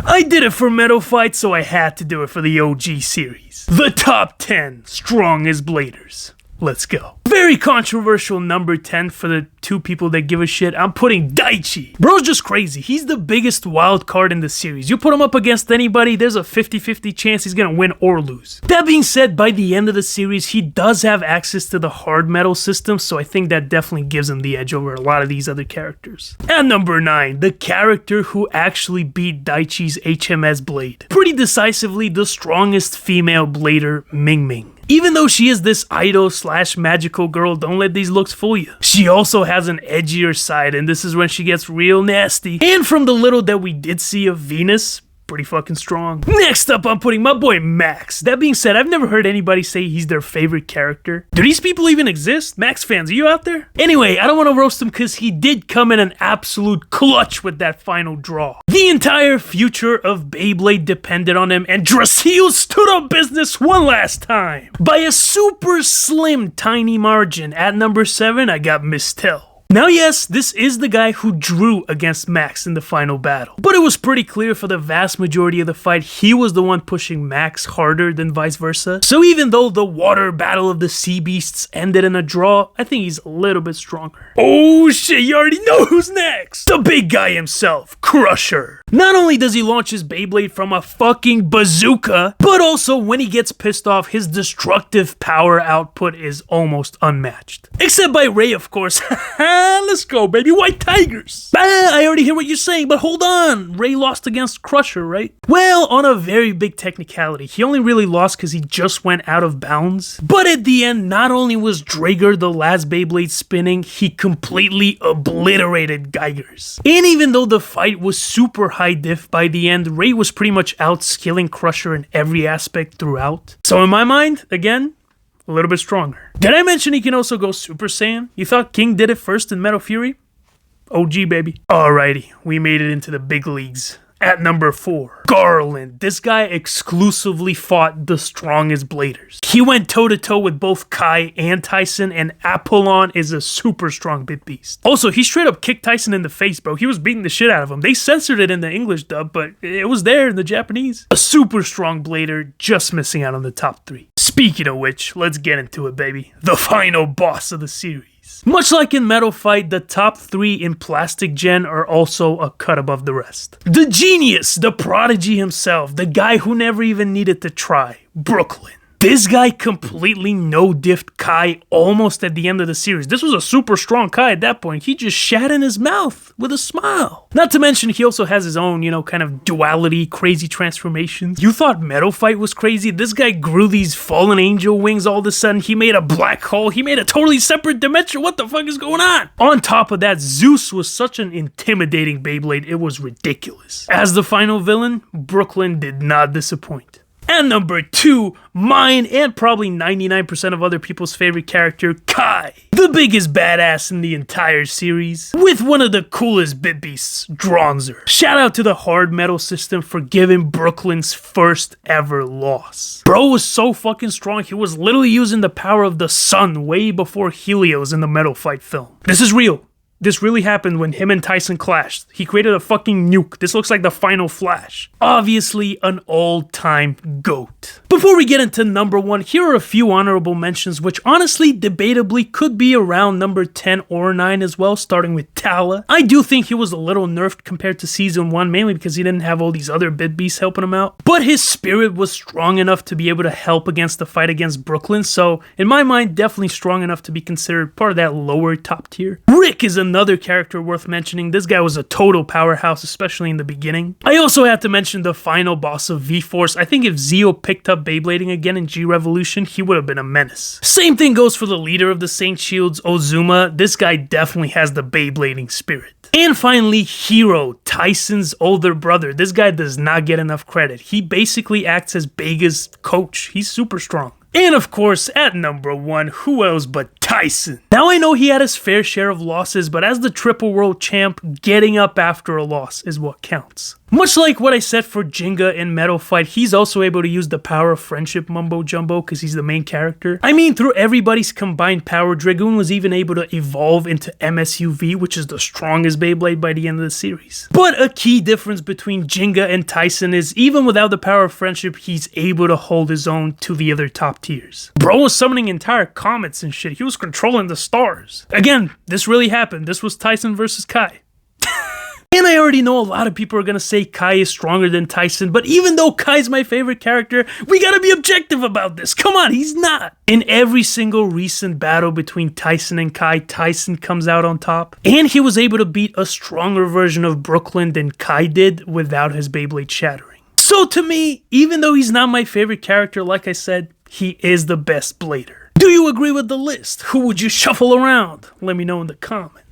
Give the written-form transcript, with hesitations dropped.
I did it for Metal Fight, so I had to do it for the OG series. The top 10 strongest bladers. Let's go. Very controversial number 10 for the two people that give a shit. I'm putting Daichi. Bro's just crazy. He's the biggest wild card in the series. You put him up against anybody, there's a 50-50 chance he's gonna win or lose. That being said, by the end of the series, he does have access to the hard metal system, so I think that definitely gives him the edge over a lot of these other characters. At number 9, the character who actually beat Daichi's HMS Blade. Pretty decisively, the strongest female blader, Ming Ming. Even though she is this idol / magical girl, don't let these looks fool you. She also has an edgier side, and this is when she gets real nasty. And from the little that we did see of Venus, pretty fucking strong. Next up, I'm putting my boy Max. That being said, I've never heard anybody say he's their favorite character. Do these people even exist? Max fans, are you out there? Anyway, I don't want to roast him because he did come in an absolute clutch with that final draw. The entire future of Beyblade depended on him, and Drasil stood on business one last time. By a super slim, tiny margin. At number 7, I got Mistel. Now yes, this is the guy who drew against Max in the final battle, but it was pretty clear for the vast majority of the fight he was the one pushing Max harder than vice versa. So even though the water battle of the sea beasts ended in a draw, I think he's a little bit stronger. Oh shit, you already know who's next! The big guy himself, Crusher. Not only does he launch his Beyblade from a fucking bazooka, but also when he gets pissed off, his destructive power output is almost unmatched. Except by Ray, of course. Let's go, baby. White Tigers. I already hear what you're saying, but hold on. Ray lost against Crusher, right? Well, on a very big technicality. He only really lost because he just went out of bounds. But at the end, not only was Drager the last Beyblade spinning, he completely obliterated Geigers. And even though the fight was super high diff by the end, Ray was pretty much outskilling Crusher in every aspect throughout. So in my mind, again, a little bit stronger. Did I mention he can also go Super Saiyan? You thought King did it first in Metal Fury? OG, baby. Alrighty, we made it into the big leagues. At number 4, Garland. This guy exclusively fought the strongest bladers. He went toe-to-toe with both Kai and Tyson, and Apollon is a super strong bit beast. Also, he straight up kicked Tyson in the face, bro. He was beating the shit out of him. They censored it in the English dub, but it was there in the Japanese. A super strong blader, just missing out on the top 3. Speaking of which, let's get into it, baby. The final boss of the series. Much like in Metal Fight, the top 3 in Plastic Gen are also a cut above the rest. The genius, the prodigy himself, the guy who never even needed to try, Brooklyn. This guy completely no-diffed Kai almost at the end of the series. This was a super strong Kai at that point. He just shat in his mouth with a smile. Not to mention he also has his own, kind of duality, crazy transformations. You thought Metal Fight was crazy? This guy grew these fallen angel wings all of a sudden. He made a black hole. He made a totally separate dimension. What the fuck is going on? On top of that, Zeus was such an intimidating Beyblade. It was ridiculous. As the final villain, Brooklyn did not disappoint. And number 2, mine and probably 99% of other people's favorite character, Kai. The biggest badass in the entire series, with one of the coolest bit beasts, Dronzer. Shout out to the hard metal system for giving Brooklyn's first ever loss. Bro was so fucking strong, he was literally using the power of the sun way before Helios in the Metal Fight film. This is real. This really happened when him and Tyson clashed. He created a fucking nuke. This looks like the final Flash. Obviously, an all-time GOAT. Before we get into number 1, here are a few honorable mentions, which honestly, debatably, could be around number 10 or 9 as well, starting with Tala. I do think he was a little nerfed compared to Season 1, mainly because he didn't have all these other bit beasts helping him out. But his spirit was strong enough to be able to help against the fight against Brooklyn, so in my mind, definitely strong enough to be considered part of that lower top tier. Rick is another character worth mentioning. This guy was a total powerhouse, especially in the beginning. I also have to mention the final boss of V-Force. I think if Zeo picked up Beyblading again in G-Revolution, he would have been a menace. Same thing goes for the leader of the Saint Shields, Ozuma. This guy definitely has the Beyblading spirit. And finally, Hero, Tyson's older brother. This guy does not get enough credit. He basically acts as Bega's coach. He's super strong. And of course, at number 1, who else but Tyson. Now I know he had his fair share of losses, but as the triple world champ, getting up after a loss is what counts. Much like what I said for Jinga in Metal Fight, he's also able to use the power of friendship mumbo jumbo because he's the main character. I mean, through everybody's combined power, Dragoon was even able to evolve into MSUV, which is the strongest Beyblade by the end of the series. But a key difference between Jinga and Tyson is even without the power of friendship, he's able to hold his own to the other top tiers. Bro was summoning entire comets and shit. He was controlling the stars. Again, this really happened. This was Tyson versus Kai. And I already know a lot of people are gonna say Kai is stronger than Tyson, but even though Kai's my favorite character, we gotta be objective about this. Come on, he's not. In every single recent battle between Tyson and Kai, Tyson comes out on top. And he was able to beat a stronger version of Brooklyn than Kai did without his Beyblade shattering. So to me, even though he's not my favorite character, like I said, he is the best blader. Do you agree with the list? Who would you shuffle around? Let me know in the comments.